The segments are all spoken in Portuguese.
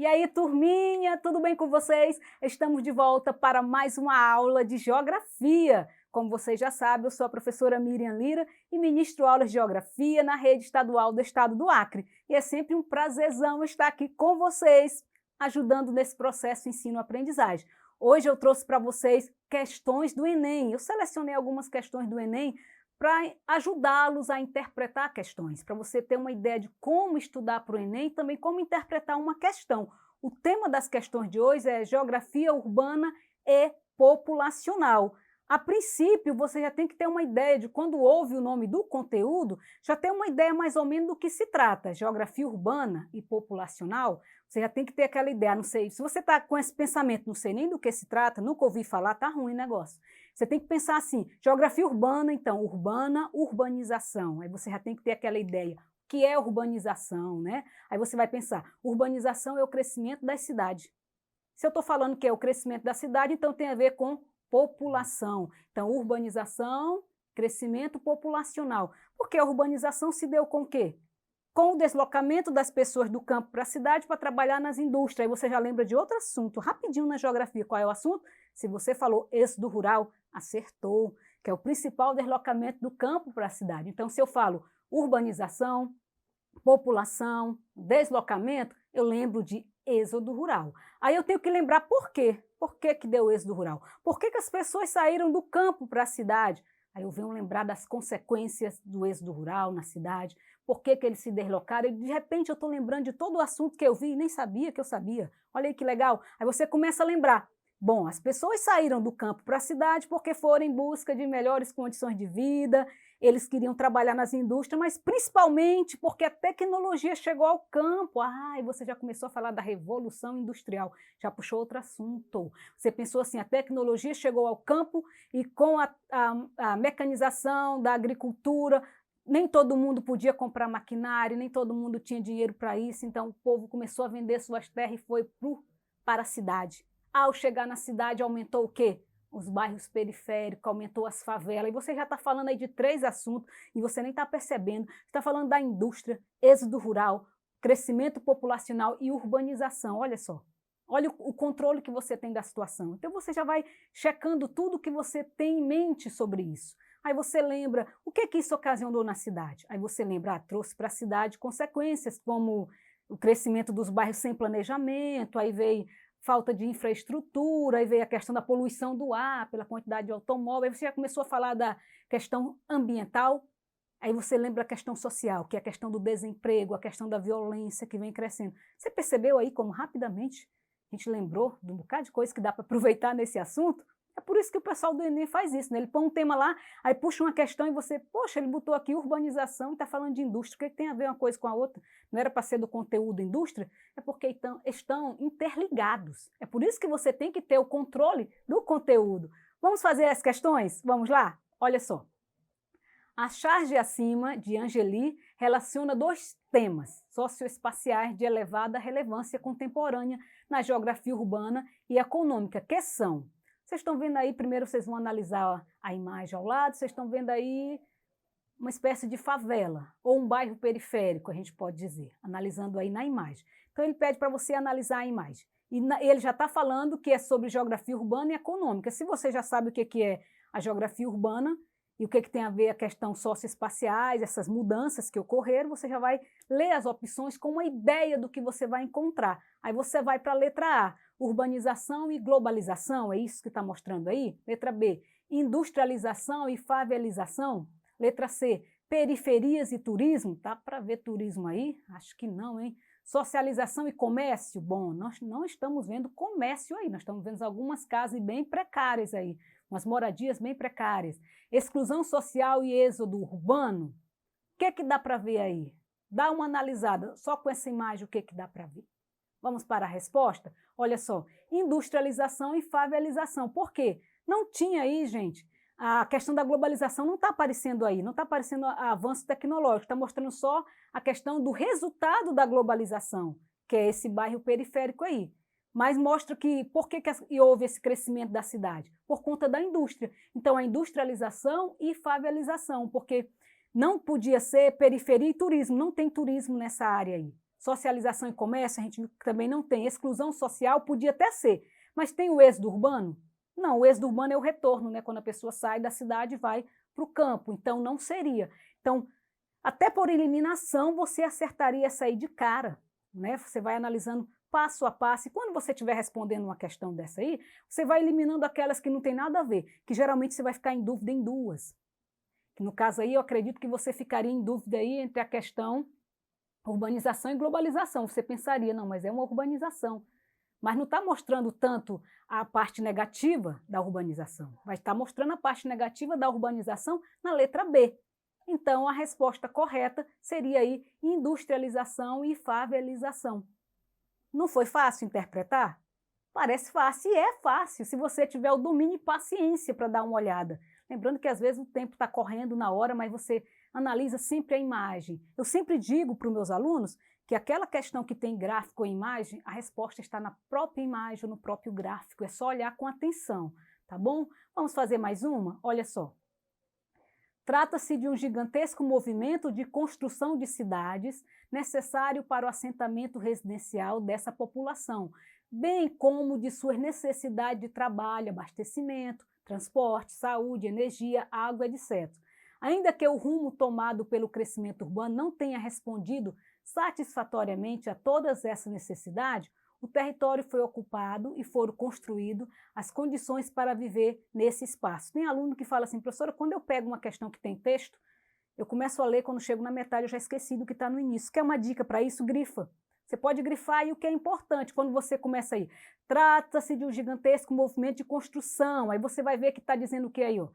aí, turminha, tudo bem com vocês? Estamos de volta para mais uma aula de Geografia. Como vocês já sabem, eu sou a professora Miriam Lira e ministro aulas de Geografia na rede estadual do estado do Acre. E é sempre um prazerzão estar aqui com vocês, ajudando nesse processo ensino-aprendizagem. Hoje eu trouxe para vocês questões do Enem. Eu selecionei algumas questões do Enem para ajudá-los a interpretar questões, para você ter uma ideia de como estudar para o Enem e também como interpretar uma questão. O tema das questões de hoje é geografia urbana e populacional. A princípio, você já tem que ter uma ideia de quando ouve o nome do conteúdo, já tem uma ideia mais ou menos do que se trata, geografia urbana e populacional. Você já tem que ter aquela ideia, não sei, se você está com esse pensamento, não sei nem do que se trata, nunca ouvi falar, tá ruim o negócio. Você tem que pensar assim, geografia urbana, então, urbana, urbanização. Aí você já tem que ter aquela ideia, o que é urbanização, né? Aí você vai pensar, urbanização é o crescimento das cidades. Se eu estou falando que é o crescimento da cidade, então tem a ver com população. Então, urbanização, crescimento populacional. Porque a urbanização se deu com o quê? Com o deslocamento das pessoas do campo para a cidade para trabalhar nas indústrias. Aí você já lembra de outro assunto, rapidinho na geografia. Qual é o assunto? Se você falou êxodo rural, acertou, que é o principal deslocamento do campo para a cidade. Então, se eu falo urbanização, população, deslocamento, eu lembro de êxodo rural. Aí eu tenho que lembrar por quê. Por que que deu êxodo rural? Por que que as pessoas saíram do campo para a cidade? Aí eu venho lembrar das consequências do êxodo rural na cidade, por que que eles se deslocaram, e de repente eu estou lembrando de todo o assunto que eu vi e nem sabia que eu sabia. Olha aí que legal. Aí você começa a lembrar. Bom, as pessoas saíram do campo para a cidade porque foram em busca de melhores condições de vida, eles queriam trabalhar nas indústrias, mas principalmente porque a tecnologia chegou ao campo. E você já começou a falar da Revolução Industrial, já puxou outro assunto. Você pensou assim, a tecnologia chegou ao campo e com a mecanização da agricultura, nem todo mundo podia comprar maquinário, nem todo mundo tinha dinheiro para isso, então o povo começou a vender suas terras e foi para a cidade. Ao chegar na cidade, aumentou o quê? Os bairros periféricos, aumentou as favelas. E você já está falando aí de 3 assuntos e você nem está percebendo. Está falando da indústria, êxodo rural, crescimento populacional e urbanização. Olha só. Olha o controle que você tem da situação. Então você já vai checando tudo que você tem em mente sobre isso. Aí você lembra o que que isso ocasionou na cidade. Aí você lembra, trouxe para a cidade consequências como o crescimento dos bairros sem planejamento, aí veio falta de infraestrutura, aí veio a questão da poluição do ar, pela quantidade de automóvel, aí você já começou a falar da questão ambiental, aí você lembra a questão social, que é a questão do desemprego, a questão da violência que vem crescendo. Você percebeu aí como rapidamente a gente lembrou de um bocado de coisa que dá para aproveitar nesse assunto? É por isso que o pessoal do Enem faz isso, né? Ele põe um tema lá, aí puxa uma questão e você, poxa, ele botou aqui urbanização e está falando de indústria, o que tem a ver uma coisa com a outra? Não era para ser do conteúdo indústria? É porque então, estão interligados. É por isso que você tem que ter o controle do conteúdo. Vamos fazer as questões? Vamos lá? Olha só. A charge acima, de Angeli, relaciona 2 temas socioespaciais de elevada relevância contemporânea na geografia urbana e econômica, que são. Vocês estão vendo aí, primeiro vocês vão analisar a imagem ao lado, vocês estão vendo aí uma espécie de favela, ou um bairro periférico, a gente pode dizer, analisando aí na imagem. Então ele pede para você analisar a imagem. E ele já está falando que é sobre geografia urbana e econômica. Se você já sabe o que é a geografia urbana, e o que tem a ver a questão socioespaciais, essas mudanças que ocorreram, você já vai ler as opções com uma ideia do que você vai encontrar. Aí você vai para a letra A, urbanização e globalização, é isso que está mostrando aí? Letra B, industrialização e favelização. Letra C, periferias e turismo. Tá para ver turismo aí? Acho que não, hein? Socialização e comércio. Bom, nós não estamos vendo comércio aí, nós estamos vendo algumas casas bem precárias aí, umas moradias bem precárias. Exclusão social e êxodo urbano. O que dá para ver aí? Dá uma analisada, só com essa imagem o que dá para ver. Vamos para a resposta? Olha só, industrialização e favelização. Por quê? Não tinha aí, gente, a questão da globalização não está aparecendo aí, não está aparecendo avanço tecnológico, está mostrando só a questão do resultado da globalização, que é esse bairro periférico aí. Mas mostra que por que houve esse crescimento da cidade? Por conta da indústria. Então, a industrialização e favelização, porque não podia ser periferia e turismo, não tem turismo nessa área aí. Socialização e comércio, a gente viu que também não tem. Exclusão social podia até ser, mas tem o êxodo urbano? Não, o êxodo urbano é o retorno, né? Quando a pessoa sai da cidade e vai para o campo, então não seria. Então, até por eliminação, você acertaria essa aí de cara, né? Você vai analisando passo a passo, e quando você estiver respondendo uma questão dessa aí, você vai eliminando aquelas que não tem nada a ver, que geralmente você vai ficar em dúvida em duas. Que no caso aí, eu acredito que você ficaria em dúvida aí entre a questão urbanização e globalização. Você pensaria, não, mas é uma urbanização. Mas não está mostrando tanto a parte negativa da urbanização, vai estar mostrando a parte negativa da urbanização na letra B. Então, a resposta correta seria aí industrialização e favelização. Não foi fácil interpretar? Parece fácil, e é fácil, se você tiver o domínio e paciência para dar uma olhada. Lembrando que às vezes o tempo está correndo na hora, mas você analisa sempre a imagem. Eu sempre digo para os meus alunos que aquela questão que tem gráfico ou imagem, a resposta está na própria imagem, no próprio gráfico, é só olhar com atenção, tá bom? Vamos fazer mais uma? Olha só. Trata-se de um gigantesco movimento de construção de cidades necessário para o assentamento residencial dessa população, bem como de suas necessidades de trabalho, abastecimento, transporte, saúde, energia, água, etc. Ainda que o rumo tomado pelo crescimento urbano não tenha respondido satisfatoriamente a todas essas necessidades, o território foi ocupado e foram construídas as condições para viver nesse espaço. Tem aluno que fala assim, professora, quando eu pego uma questão que tem texto, eu começo a ler, quando chego na metade eu já esqueci do que está no início. Quer uma dica para isso? Grifa. Você pode grifar, e o que é importante, quando você começa aí, trata-se de um gigantesco movimento de construção, aí você vai ver que está dizendo o que aí, ó?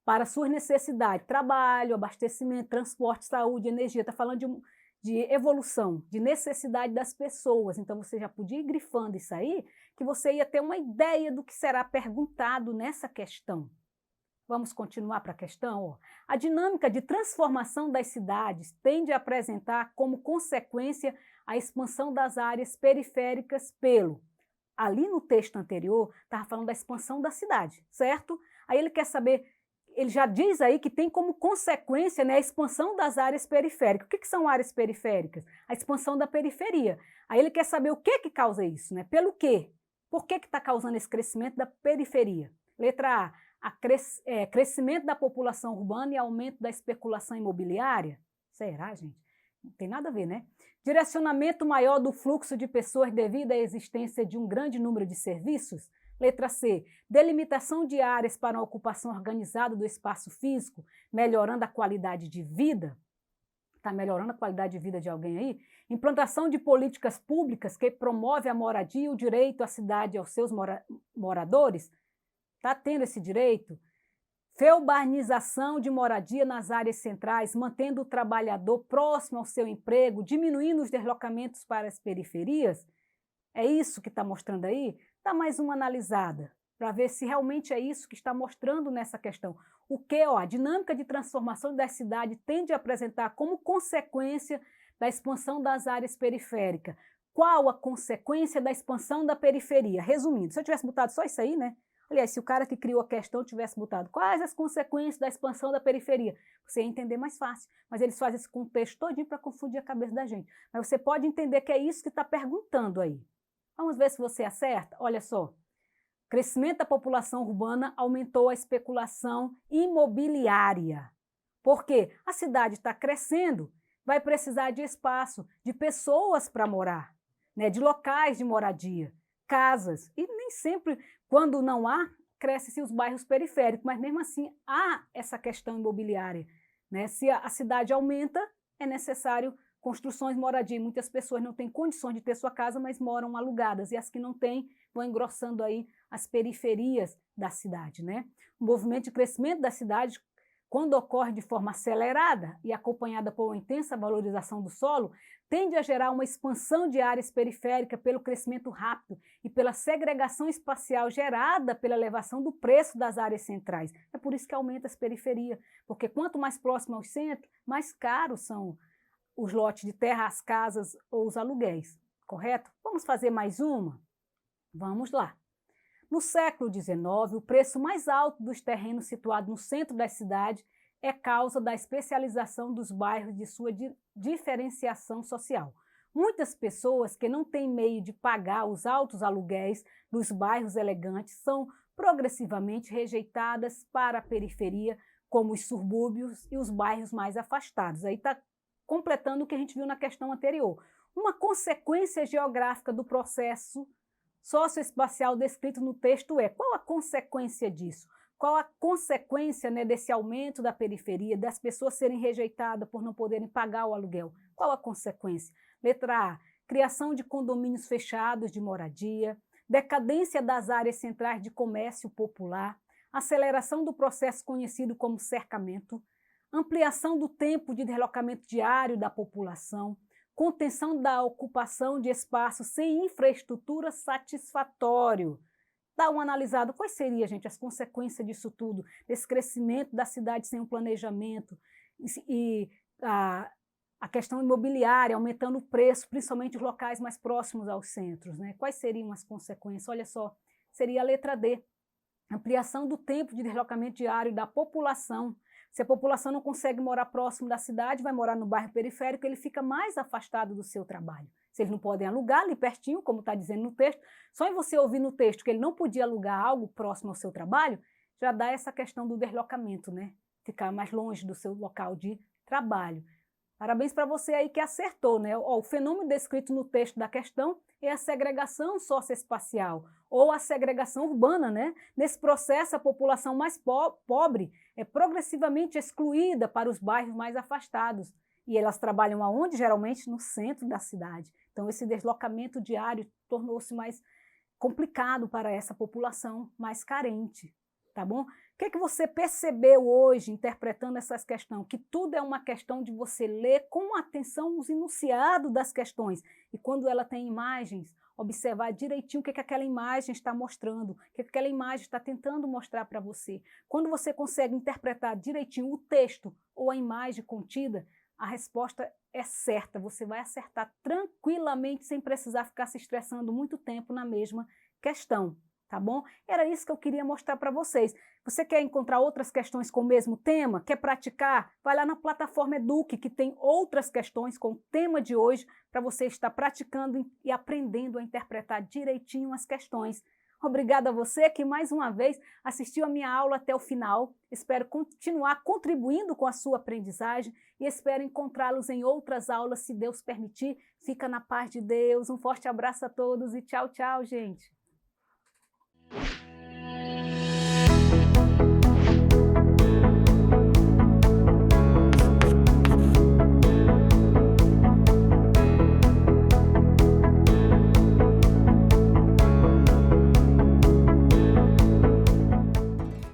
Para suas necessidades, trabalho, abastecimento, transporte, saúde, energia, está falando de evolução, de necessidade das pessoas. Então, você já podia ir grifando isso aí, que você ia ter uma ideia do que será perguntado nessa questão. Vamos continuar para a questão? Ó. A dinâmica de transformação das cidades tende a apresentar como consequência a expansão das áreas periféricas ali no texto anterior, estava falando da expansão da cidade, certo? Aí ele quer saber, ele já diz aí que tem como consequência, né, a expansão das áreas periféricas. O que são áreas periféricas? A expansão da periferia. Aí ele quer saber o que causa isso, né? Pelo quê? Por que está causando esse crescimento da periferia? Letra A, crescimento da população urbana e aumento da especulação imobiliária? Será, gente? Não tem nada a ver, né? Direcionamento maior do fluxo de pessoas devido à existência de um grande número de serviços? Letra C, delimitação de áreas para uma ocupação organizada do espaço físico, melhorando a qualidade de vida? Está melhorando a qualidade de vida de alguém aí? Implantação de políticas públicas que promove a moradia e o direito à cidade e aos seus moradores? Está tendo esse direito? Feurbanização de moradia nas áreas centrais, mantendo o trabalhador próximo ao seu emprego, diminuindo os deslocamentos para as periferias? É isso que está mostrando aí? Dá mais uma analisada, para ver se realmente é isso que está mostrando nessa questão. O que? A dinâmica de transformação da cidade tende a apresentar como consequência da expansão das áreas periféricas. Qual a consequência da expansão da periferia? Resumindo, se eu tivesse botado só isso aí, né? Aliás, se o cara que criou a questão tivesse botado quais as consequências da expansão da periferia, você ia entender mais fácil. Mas eles fazem esse contexto todinho para confundir a cabeça da gente. Mas você pode entender que é isso que está perguntando aí. Vamos ver se você acerta? Olha só. Crescimento da população urbana aumentou a especulação imobiliária. Por quê? A cidade está crescendo, vai precisar de espaço, de pessoas para morar, né? De locais de moradia, casas. E nem sempre, quando não há, crescem-se os bairros periféricos, mas mesmo assim há essa questão imobiliária, né? Se a cidade aumenta, é necessário construções, moradia. Muitas pessoas não têm condições de ter sua casa, mas moram alugadas, e as que não têm vão engrossando aí as periferias da cidade, né? O movimento de crescimento da cidade, quando ocorre de forma acelerada e acompanhada por uma intensa valorização do solo, tende a gerar uma expansão de áreas periféricas pelo crescimento rápido e pela segregação espacial gerada pela elevação do preço das áreas centrais. É por isso que aumenta as periferias, porque quanto mais próximo ao centro, mais caros são os lotes de terra, as casas ou os aluguéis, correto? Vamos fazer mais uma? Vamos lá. No século XIX, o preço mais alto dos terrenos situados no centro da cidade é causa da especialização dos bairros de sua diferenciação social. Muitas pessoas que não têm meio de pagar os altos aluguéis dos bairros elegantes são progressivamente rejeitadas para a periferia, como os subúrbios e os bairros mais afastados. Aí está completando o que a gente viu na questão anterior. Uma consequência geográfica do processo socioespacial descrito no texto é: qual a consequência disso? Qual a consequência, né, desse aumento da periferia, das pessoas serem rejeitadas por não poderem pagar o aluguel? Qual a consequência? Letra A, criação de condomínios fechados de moradia, decadência das áreas centrais de comércio popular, aceleração do processo conhecido como cercamento, ampliação do tempo de deslocamento diário da população, contenção da ocupação de espaços sem infraestrutura satisfatório. Dá uma analisada, quais seriam, gente, as consequências disso tudo, desse crescimento da cidade sem um planejamento e a questão imobiliária, aumentando o preço, principalmente os locais mais próximos aos centros, né? Quais seriam as consequências? Olha só, seria a letra D, ampliação do tempo de deslocamento diário da população. Se a população não consegue morar próximo da cidade, vai morar no bairro periférico, ele fica mais afastado do seu trabalho. Se eles não podem alugar ali pertinho, como está dizendo no texto, só em você ouvir no texto que ele não podia alugar algo próximo ao seu trabalho, já dá essa questão do deslocamento, né? Ficar mais longe do seu local de trabalho. Parabéns para você aí que acertou, né? O fenômeno descrito no texto da questão é a segregação socioespacial ou a segregação urbana, né? Nesse processo, a população mais pobre é progressivamente excluída para os bairros mais afastados. E elas trabalham aonde? Geralmente no centro da cidade. Então, esse deslocamento diário tornou-se mais complicado para essa população mais carente, tá bom? O que é que você percebeu hoje, interpretando essas questões? Que tudo é uma questão de você ler com atenção os enunciados das questões. E quando ela tem imagens, observar direitinho o que é que aquela imagem está mostrando, o que é que aquela imagem está tentando mostrar para você. Quando você consegue interpretar direitinho o texto ou a imagem contida, a resposta é certa, você vai acertar tranquilamente, sem precisar ficar se estressando muito tempo na mesma questão, tá bom? Era isso que eu queria mostrar para vocês. Você quer encontrar outras questões com o mesmo tema? Quer praticar? Vai lá na plataforma Eduque, que tem outras questões com o tema de hoje, para você estar praticando e aprendendo a interpretar direitinho as questões. Obrigada a você que mais uma vez assistiu a minha aula até o final. Espero continuar contribuindo com a sua aprendizagem e espero encontrá-los em outras aulas, se Deus permitir. Fica na paz de Deus. Um forte abraço a todos e tchau, tchau, gente.